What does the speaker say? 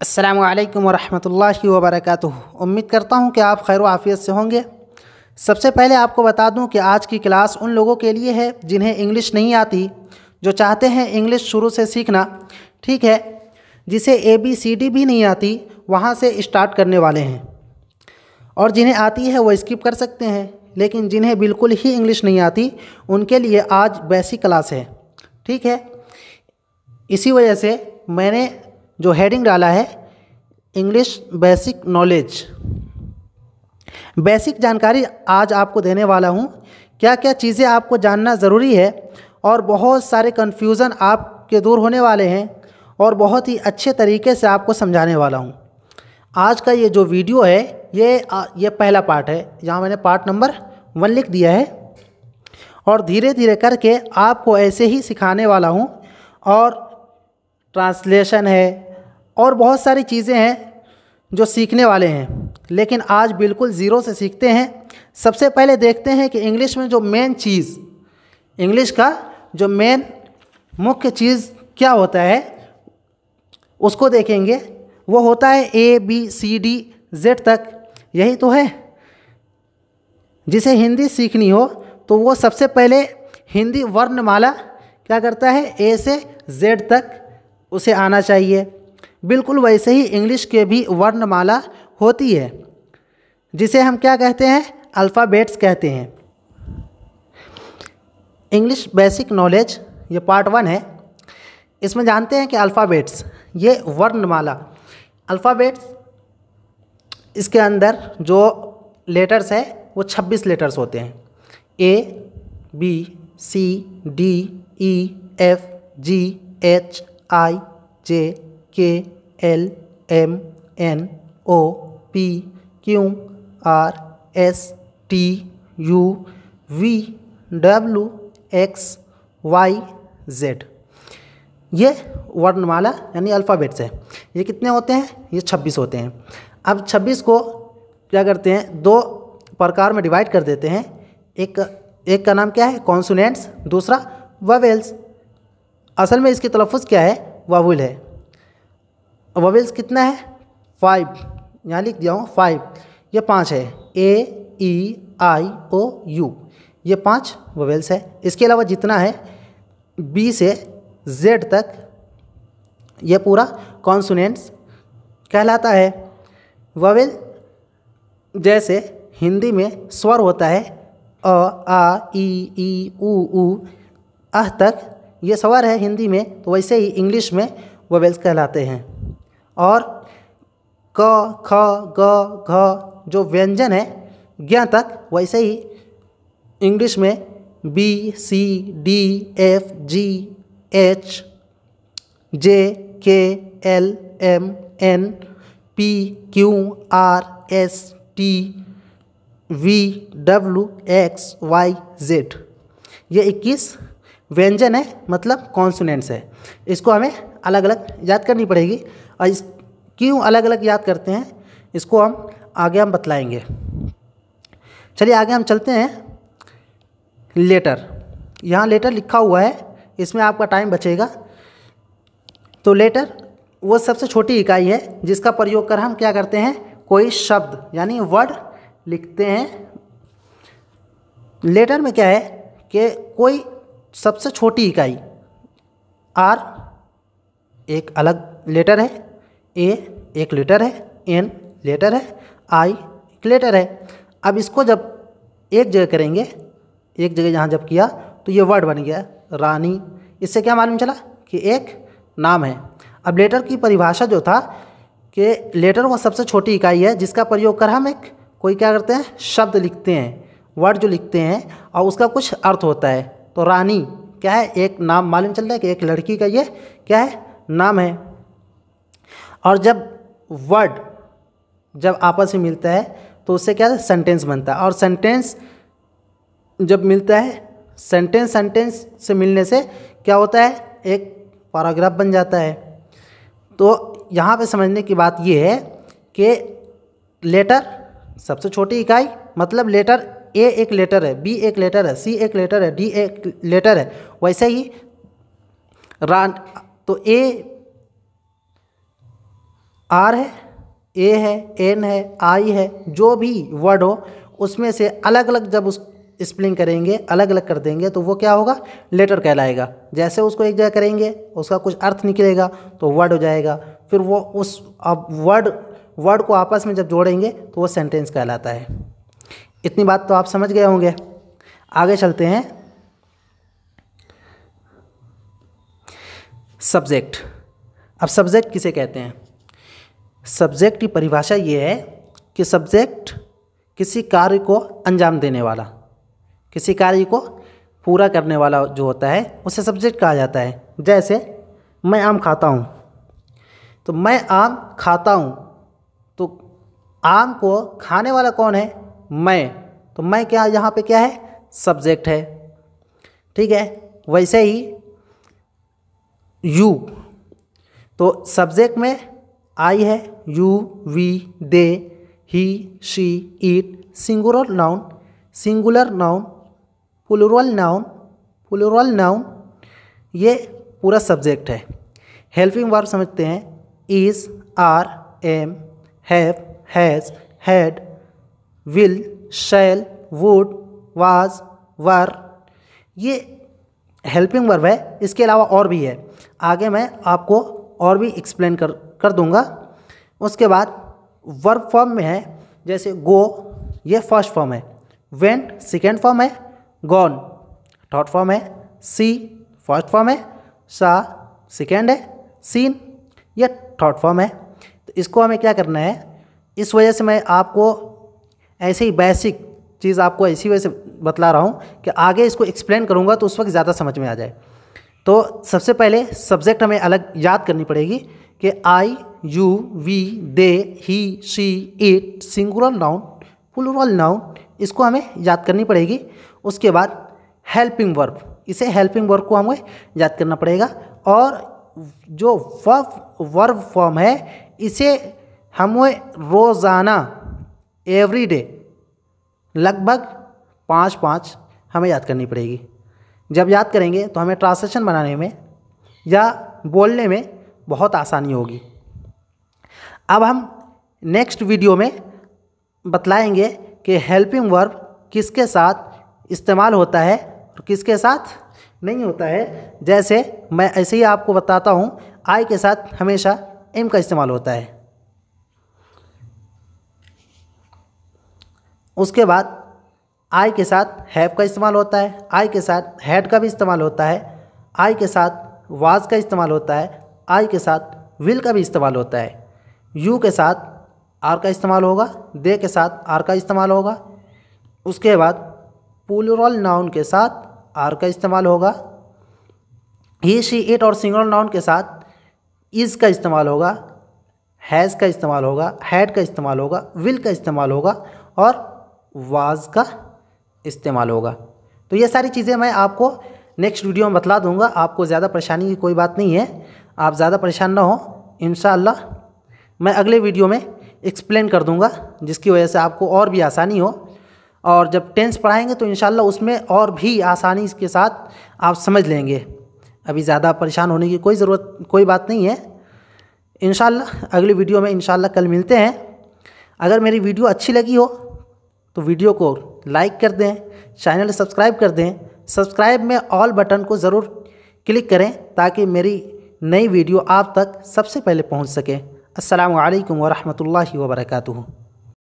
अस्सलामु अलैकुम वरहमतुल्लाहि वबरकातुहू। उम्मीद करता हूँ कि आप खैर आफ़ियत से होंगे। सबसे पहले आपको बता दूँ कि आज की क्लास उन लोगों के लिए है जिन्हें इंग्लिश नहीं आती, जो चाहते हैं इंग्लिश शुरू से सीखना। ठीक है, जिसे ABCD भी नहीं आती वहाँ से स्टार्ट करने वाले हैं, और जिन्हें आती है वो स्किप कर सकते हैं, लेकिन जिन्हें बिल्कुल ही इंग्लिश नहीं आती उनके लिए आज बेसिक क्लास है। ठीक है, इसी वजह से मैंने जो हेडिंग डाला है इंग्लिश बेसिक नॉलेज, बेसिक जानकारी आज आपको देने वाला हूँ। क्या क्या चीज़ें आपको जानना ज़रूरी है, और बहुत सारे कन्फ्यूज़न आपके दूर होने वाले हैं, और बहुत ही अच्छे तरीके से आपको समझाने वाला हूँ। आज का ये जो वीडियो है ये पहला पार्ट है। यहाँ मैंने पार्ट नंबर 1 लिख दिया है, और धीरे धीरे करके आपको ऐसे ही सिखाने वाला हूँ। और ट्रांसलेशन है और बहुत सारी चीज़ें हैं जो सीखने वाले हैं, लेकिन आज बिल्कुल ज़ीरो से सीखते हैं। सबसे पहले देखते हैं कि इंग्लिश में जो मेन चीज़, इंग्लिश का जो मेन मुख्य चीज़ क्या होता है उसको देखेंगे। वो होता है ABCD Z तक, यही तो है। जिसे हिंदी सीखनी हो तो वो सबसे पहले हिंदी वर्णमाला क्या करता है, A से Z तक उसे आना चाहिए। बिल्कुल वैसे ही इंग्लिश के भी वर्णमाला होती है, जिसे हम क्या कहते हैं, अल्फ़ाबेट्स कहते हैं। इंग्लिश बेसिक नॉलेज ये पार्ट 1 है। इसमें जानते हैं कि अल्फ़ाबेट्स ये वर्णमाला, अल्फ़ाबेट्स इसके अंदर जो लेटर्स है वो 26 लेटर्स होते हैं। ABCDEFGHIJKLMNOPQRSTUVWXYZ, ये वर्णमाला यानी अल्फ़ाबेट्स है। ये कितने होते हैं, ये 26 होते हैं। अब 26 को क्या करते हैं, 2 प्रकार में डिवाइड कर देते हैं। एक का नाम क्या है, कॉन्सोनेंट्स, दूसरा वोवेल्स। असल में इसकी तलफ़ुज़ क्या है, वावुल है। वोवेल्स कितना है, 5, यहाँ लिख दिया हूँ 5, ये 5 है। AEIOU, ये 5 वोवेल्स है। इसके अलावा जितना है B से Z तक ये पूरा कॉन्सोनेंट्स कहलाता है। वोवेल जैसे हिंदी में स्वर होता है अ, आ, ई, ऊ, अह तक, ये स्वर है हिंदी में, तो वैसे ही इंग्लिश में वोवेल्स कहलाते हैं। और क, ख, ग, घ जो व्यंजन है ज्ञ तक, वैसे ही इंग्लिश में B, C, D, F, G, H, J, K, L, M, N, P, Q, R, S, T, V, W, X, Y, Z, ये 21 व्यंजन है, मतलब कॉन्सोनेंट्स है। इसको हमें अलग अलग याद करनी पड़ेगी, और इस क्यों अलग अलग याद करते हैं इसको हम आगे बतलाएंगे। चलिए आगे हम चलते हैं। लेटर, यहाँ लेटर लिखा हुआ है, इसमें आपका टाइम बचेगा। तो लेटर वो सबसे छोटी इकाई है जिसका प्रयोग कर हम क्या करते हैं, कोई शब्द यानी वर्ड लिखते हैं। लेटर में क्या है कि कोई सबसे छोटी इकाई, R एक अलग लेटर है, A एक लेटर है, N लेटर है, I एक लेटर है। अब इसको जब एक जगह करेंगे, एक जगह यहाँ जब किया तो ये वर्ड बन गया रानी। इससे क्या मालूम चला कि एक नाम है। अब लेटर की परिभाषा जो था कि लेटर वो सबसे छोटी इकाई है जिसका प्रयोग कर हम एक कोई क्या करते हैं, शब्द लिखते हैं, वर्ड जो लिखते हैं, और उसका कुछ अर्थ होता है। तो रानी क्या है, एक नाम मालूम चल रहा है कि एक लड़की का ये क्या है, नाम है। और जब वर्ड जब आपस में मिलता है तो उससे क्या है, सेंटेंस बनता है। और सेंटेंस जब मिलता है, सेंटेंस से मिलने से क्या होता है, एक पैराग्राफ बन जाता है। तो यहाँ पे समझने की बात ये है कि लेटर सबसे छोटी इकाई, मतलब लेटर A एक लेटर है, B एक लेटर है, C एक लेटर है, D एक लेटर है। वैसे ही तो A आर है, ए है, एन है, आई है, जो भी वर्ड हो उसमें से अलग अलग जब उस स्पेलिंग करेंगे, अलग अलग कर देंगे तो वो क्या होगा, लेटर कहलाएगा। जैसे उसको एक जगह करेंगे उसका कुछ अर्थ निकलेगा तो वर्ड हो जाएगा, फिर वो उस अब वर्ड को आपस में जब जोड़ेंगे तो वो सेंटेंस कहलाता है। इतनी बात तो आप समझ गए होंगे। आगे चलते हैं। सब्जेक्ट। अब सब्जेक्ट किसे कहते हैं? सब्जेक्ट की परिभाषा ये है कि सब्जेक्ट किसी कार्य को अंजाम देने वाला, किसी कार्य को पूरा करने वाला जो होता है उसे सब्जेक्ट कहा जाता है। जैसे मैं आम खाता हूँ, तो मैं आम खाता हूँ, तो आम को खाने वाला कौन है? मैं। तो मैं क्या यहाँ पे क्या है? सब्जेक्ट है। ठीक है। वैसे ही यू, तो सब्जेक्ट में आई है, you, we, they, he, she, it, singular noun, singular noun, plural noun, ये पूरा सब्जेक्ट है। हेल्पिंग वर्ब समझते हैं। Is, are, am, have, has, had, will, shall, would, was, were, ये हेल्पिंग वर्ब है। इसके अलावा और भी है, आगे मैं आपको और भी एक्सप्लेन कर दूंगा। उसके बाद वर्ब फॉर्म में है, जैसे गो, ये फर्स्ट फॉर्म है, वेंट सेकेंड फॉर्म है, गॉन थर्ड फॉर्म है, सी फर्स्ट फॉर्म है, सा सेकेंड है, सीन ये थर्ड फॉर्म है। तो इसको हमें क्या करना है, इस वजह से मैं आपको ऐसे ही बेसिक चीज़ आपको इसी वजह से बतला रहा हूँ कि आगे इसको एक्सप्लेन करूँगा तो उस वक्त ज़्यादा समझ में आ जाए। तो सबसे पहले सब्जेक्ट हमें अलग याद करनी पड़ेगी कि I, you, we, they, he, she, it, singular noun, plural noun, इसको हमें याद करनी पड़ेगी। उसके बाद हेल्पिंग वर्ब, इसे हेल्पिंग वर्ब को हमें याद करना पड़ेगा। और जो वर्ब फॉर्म है इसे हमें रोज़ाना एवरीडे लगभग 5 हमें याद करनी पड़ेगी। जब याद करेंगे तो हमें ट्रांसलेशन बनाने में या बोलने में बहुत आसानी होगी। अब हम नेक्स्ट वीडियो में बतलाएंगे कि हेल्पिंग वर्ब किसके साथ इस्तेमाल होता है और किसके साथ नहीं होता है। जैसे मैं ऐसे ही आपको बताता हूँ, आई के साथ हमेशा एम का इस्तेमाल होता है। उसके बाद आई के साथ हैव का इस्तेमाल होता है, आई के साथ हैड का भी इस्तेमाल होता है, आई के साथ वाज का इस्तेमाल होता है, आई के साथ विल का भी इस्तेमाल होता है, यू के साथ आर का इस्तेमाल होगा, दे के साथ आर का इस्तेमाल होगा। उसके बाद प्लूरल नाउन के साथ आर का इस्तेमाल होगा, ही, शी, इट और सिंगुलर नाउन के साथ इज़ का इस्तेमाल होगा, हैज़ का इस्तेमाल होगा, हैड का इस्तेमाल होगा, विल का इस्तेमाल होगा और वाज का इस्तेमाल होगा। तो ये सारी चीज़ें मैं आपको नेक्स्ट वीडियो में बतला दूंगा। आपको ज़्यादा परेशानी की कोई बात नहीं है, आप ज़्यादा परेशान ना हो। इंशाअल्लाह मैं अगले वीडियो में एक्सप्लेन कर दूंगा, जिसकी वजह से आपको और भी आसानी हो। और जब टेंस पढ़ाएंगे तो इंशाअल्लाह उसमें और भी आसानी के साथ आप समझ लेंगे। अभी ज़्यादा परेशान होने की कोई बात नहीं है। इंशाअल्लाह अगली वीडियो में इंशाअल्लाह कल मिलते हैं। अगर मेरी वीडियो अच्छी लगी हो तो वीडियो को लाइक कर दें, चैनल सब्सक्राइब कर दें। सब्सक्राइब में ऑल बटन को ज़रूर क्लिक करें ताकि मेरी नई वीडियो आप तक सबसे पहले पहुंच सके। अस्सलामु अलैकुम व रहमतुल्लाहि व बरकातुहू।